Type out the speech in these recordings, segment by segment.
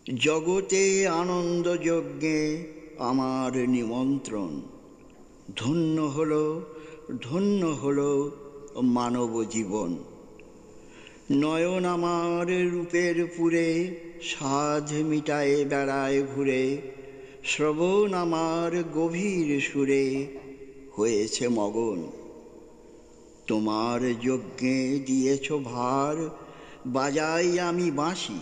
জগতে আনন্দ যজ্ঞে আমার নিমন্ত্রণ। ধন্য হলো মানব জীবন। নয়ন আমার রূপের পুরে সাধ মিটায়ে বেড়ায় ঘুরে, শ্রবণ আমার গভীর সুরে হয়েছে মগন। তোমার যজ্ঞে দিয়েছ ভার, বাজাই আমি বাঁশি,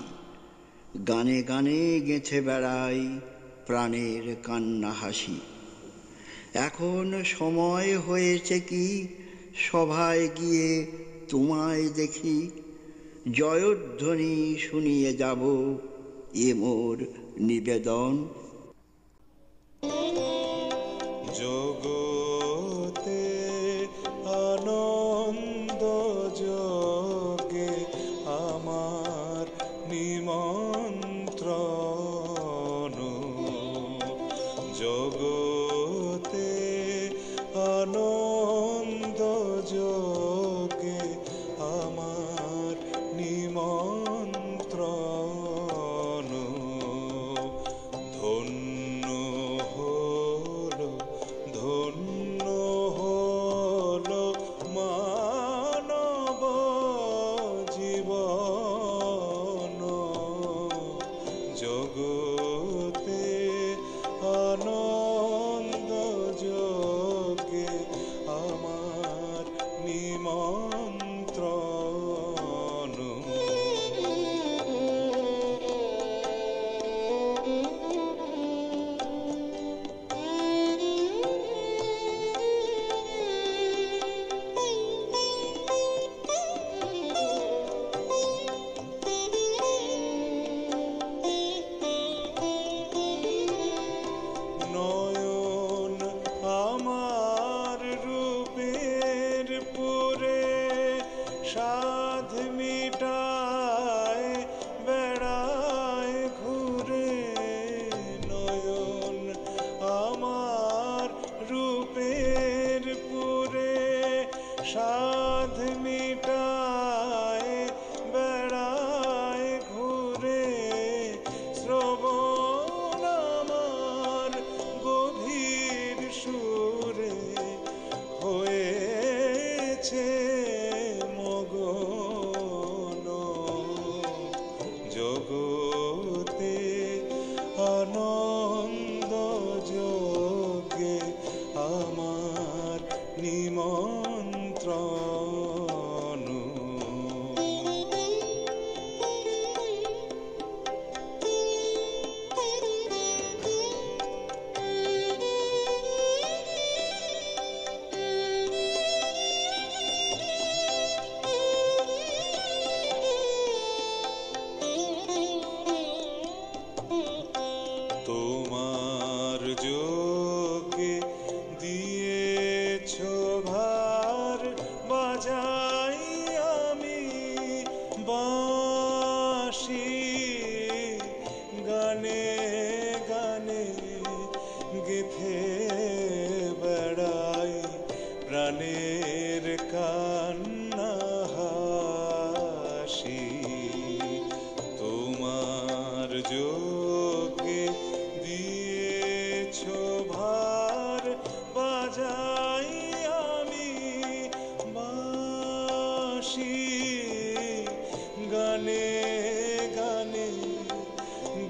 গানে গানে গেঁথে বেড়াই প্রাণের কান্না হাসি। এখন সময় হয়েছে কি সভায় গিয়ে তোমায় দেখি, জয়ধ্বনি শুনিয়ে যাব এ মোর নিবেদন। জগতে আনন্দ যোগে আমার নিমন্ত্রণ। জগতে আনন্দ যোগে আমার নিমন্ত্রণ। ধন্য হলো মানব জীবন। জগতে আনন্দ যোগে আমার নিমন্ত্রণ। নয়ন আমার রূপের পুরে সাধ মিটায় বেড়ায় ঘুরে। নয়ন আমার রূপের পুরে সাধ মিটায় বেড়ায় ঘুরে। শ্রবণ আমার গভীর সুরে হয়েছে মগন। জগতে আনন্দ যোগে আমার নিমন্ত্রণ। তোমার যোগে দিয়েছ ভার, বাজাই আমি বাঁশি। গানে গানে গেথে বেড়াই প্রাণের কান্না হাসি। তোমার যোগে দিয়েছ ভার, বাজাই আমি বাঁশি। গানে গানে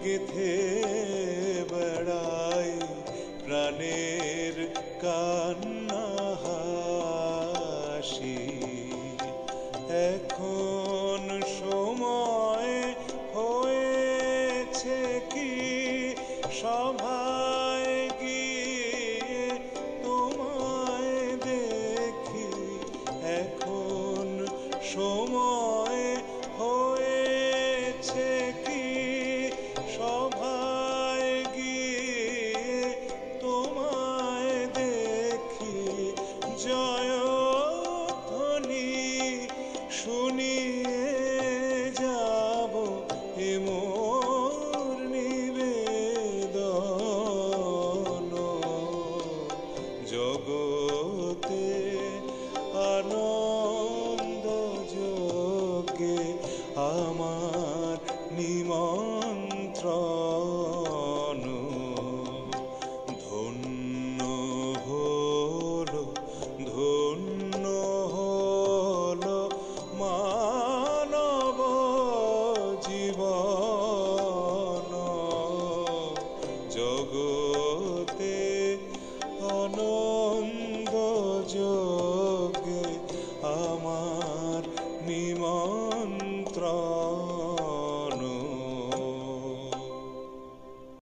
গেথে বেড়াই প্রাণের কান্না হাসি। এখন সময় হয়েছে কি সভায় গিয়ে তোমায় দেখি। এখন সময় হয়েছে কি সভায় আশ্রয়